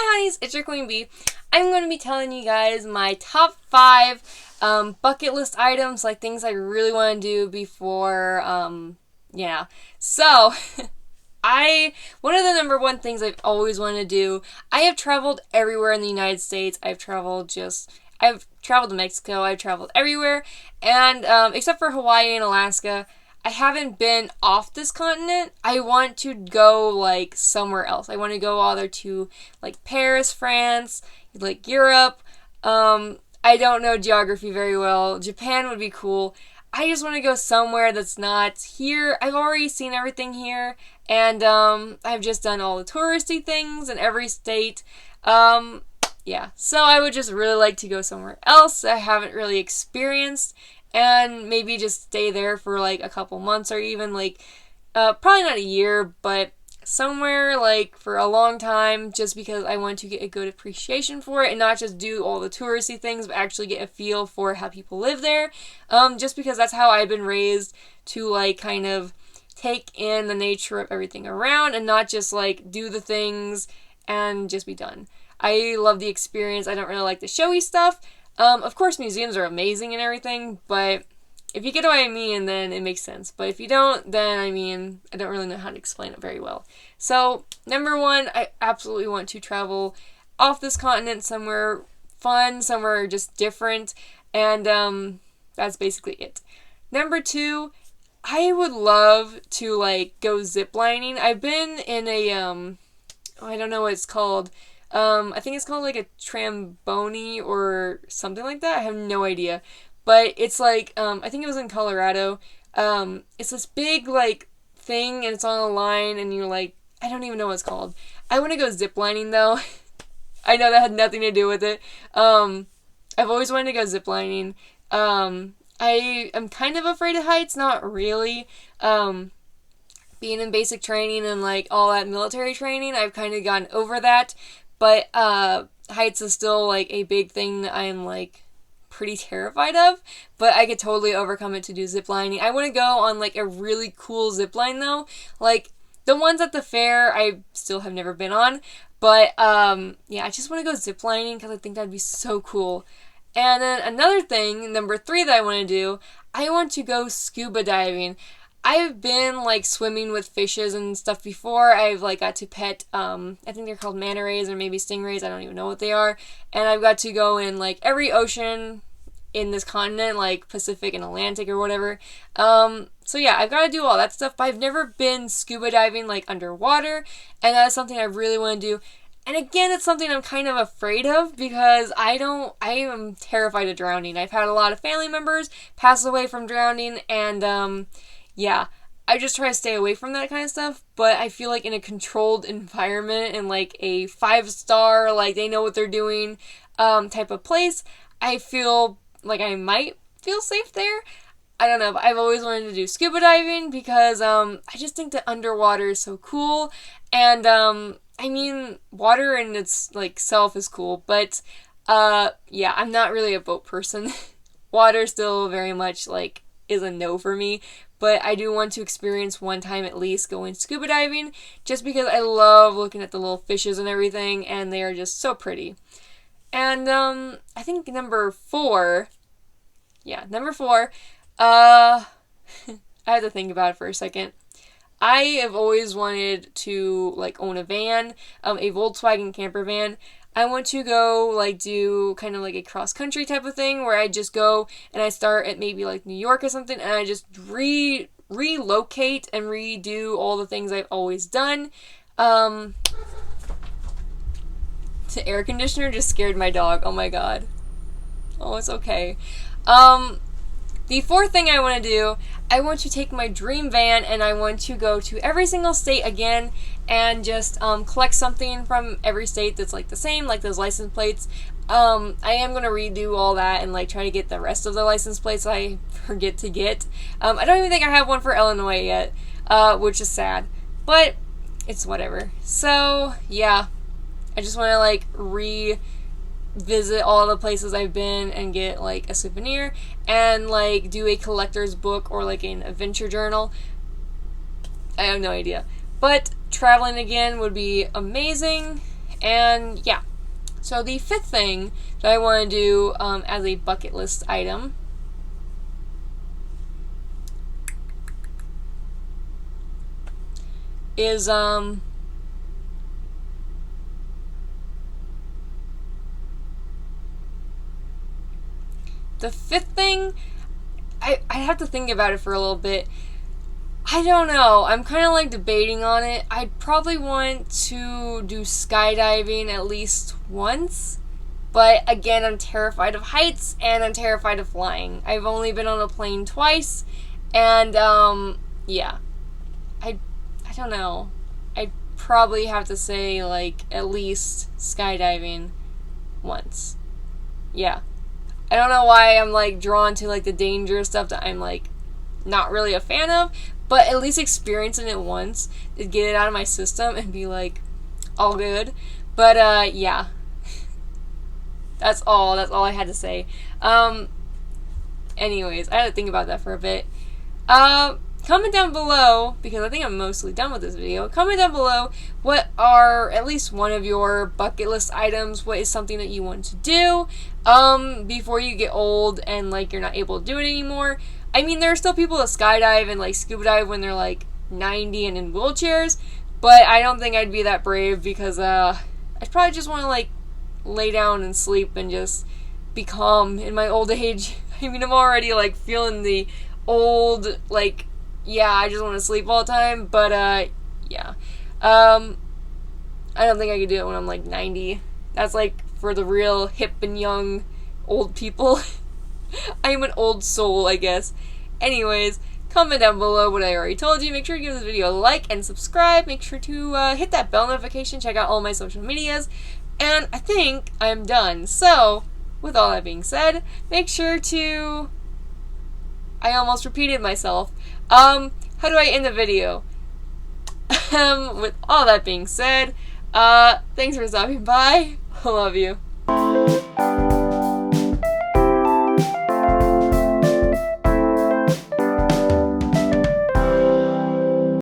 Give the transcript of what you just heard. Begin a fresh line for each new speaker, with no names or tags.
Hi honeys, it's your Queen Bee. I'm going to be telling you guys my top 5 bucket list items, like things I really want to do before, So, one of the number one things I've always wanted to do, I have traveled everywhere in the United States. I've traveled to Mexico, I've traveled everywhere, and except for Hawaii and Alaska, I haven't been off this continent. I want to go, like, somewhere else. I want to go either to, like, Paris, France, like, Europe. I don't know geography very well. Japan would be cool. I just want to go somewhere that's not here. I've already seen everything here, and I've just done all the touristy things in every state. Yeah, so I would just really like to go somewhere else I haven't really experienced, and maybe just stay there for like a couple months, or even like probably not a year, but somewhere like for a long time, just because I want to get a good appreciation for it and not just do all the touristy things, but actually get a feel for how people live there. Just because that's how I've been raised, to like kind of take in the nature of everything around and not just like do the things and just be done. I love the experience. I don't really like the showy stuff. Of course, museums are amazing and everything, but if you get what I mean, then it makes sense. But if you don't, then, I mean, I don't really know how to explain it very well. So, number 1, I absolutely want to travel off this continent, somewhere fun, somewhere just different, and that's basically it. Number 2, I would love to, like, go ziplining. I've been in a, I don't know what it's called. I think it's called like a tramboni or something like that. I have no idea. But it's like, I think it was in Colorado. It's this big like thing, and it's on a line, and you're like, I don't even know what it's called. I want to go ziplining though. I know that had nothing to do with it. I've always wanted to go ziplining. I am kind of afraid of heights, not really. Being in basic training and like all that military training, I've kind of gotten over that. But heights is still like a big thing that I'm like pretty terrified of, but I could totally overcome it to do ziplining. I want to go on like a really cool zipline though, like the ones at the fair I still have never been on, but yeah, I just want to go ziplining because I think that'd be so cool. And then another thing, number 3 that I want to do, I want to go scuba diving. I've been, like, swimming with fishes and stuff before. I've, like, got to pet, I think they're called manta rays or maybe stingrays. I don't even know what they are. And I've got to go in, like, every ocean in this continent, like Pacific and Atlantic or whatever. So yeah, I've got to do all that stuff, but I've never been scuba diving, like, underwater. And that is something I really want to do. And again, it's something I'm kind of afraid of because I am terrified of drowning. I've had a lot of family members pass away from drowning, and, yeah, I just try to stay away from that kind of stuff, but I feel like in a controlled environment and like a 5-star, like they know what they're doing, type of place, I feel like I might feel safe there. I don't know, but I've always wanted to do scuba diving because, I just think that underwater is so cool, and, I mean, water in its, like, self is cool, but, yeah, I'm not really a boat person. Water still very much, like, is a no for me. But I do want to experience one time at least going scuba diving, just because I love looking at the little fishes and everything, and they are just so pretty. And, I think number 4, I had to think about it for a second. I have always wanted to, like, own a van, a Volkswagen camper van. I want to go, like, do kind of like a cross-country type of thing where I just go and I start at maybe, like, New York or something, and I just relocate and redo all the things I've always done. The air conditioner just scared my dog. Oh, my God. Oh, it's okay. The 4th thing I want to do, I want to take my dream van and I want to go to every single state again and just collect something from every state that's like the same, like those license plates. I am going to redo all that and like try to get the rest of the license plates I forget to get. I don't even think I have one for Illinois yet, which is sad, but it's whatever. So yeah, I just want to like visit all the places I've been and get like a souvenir and like do a collector's book or like an adventure journal. I have no idea, but traveling again would be amazing. And yeah. So the fifth thing that I want to do as a bucket list item is the fifth thing, I have to think about it for a little bit. I don't know. I'm kind of like debating on it. I'd probably want to do skydiving at least once. But again, I'm terrified of heights and I'm terrified of flying. I've only been on a plane twice. And, yeah. I don't know. I'd probably have to say, like, at least skydiving once. Yeah. I don't know why I'm, like, drawn to, like, the dangerous stuff that I'm, like, not really a fan of. But at least experiencing it once to get it out of my system and be like, all good. But, yeah. That's all I had to say. Anyways, I had to think about that for a bit. Comment down below, because I think I'm mostly done with this video. Comment down below what are at least one of your bucket list items. What is something that you want to do before you get old and, like, you're not able to do it anymore. I mean, there are still people that skydive and, like, scuba dive when they're, like, 90 and in wheelchairs, but I don't think I'd be that brave because, I'd probably just want to, like, lay down and sleep and just be calm in my old age. I mean, I'm already, like, feeling the old, like, yeah, I just want to sleep all the time, but, yeah. I don't think I could do it when I'm, like, 90. That's, like, for the real hip and young old people. I am an old soul, I guess. Anyways, comment down below what I already told you. Make sure to give this video a like and subscribe. Make sure to hit that bell notification. Check out all my social medias. And I think I'm done. So, with all that being said, make sure to... I almost repeated myself. How do I end the video? With all that being said, thanks for stopping by. I love you.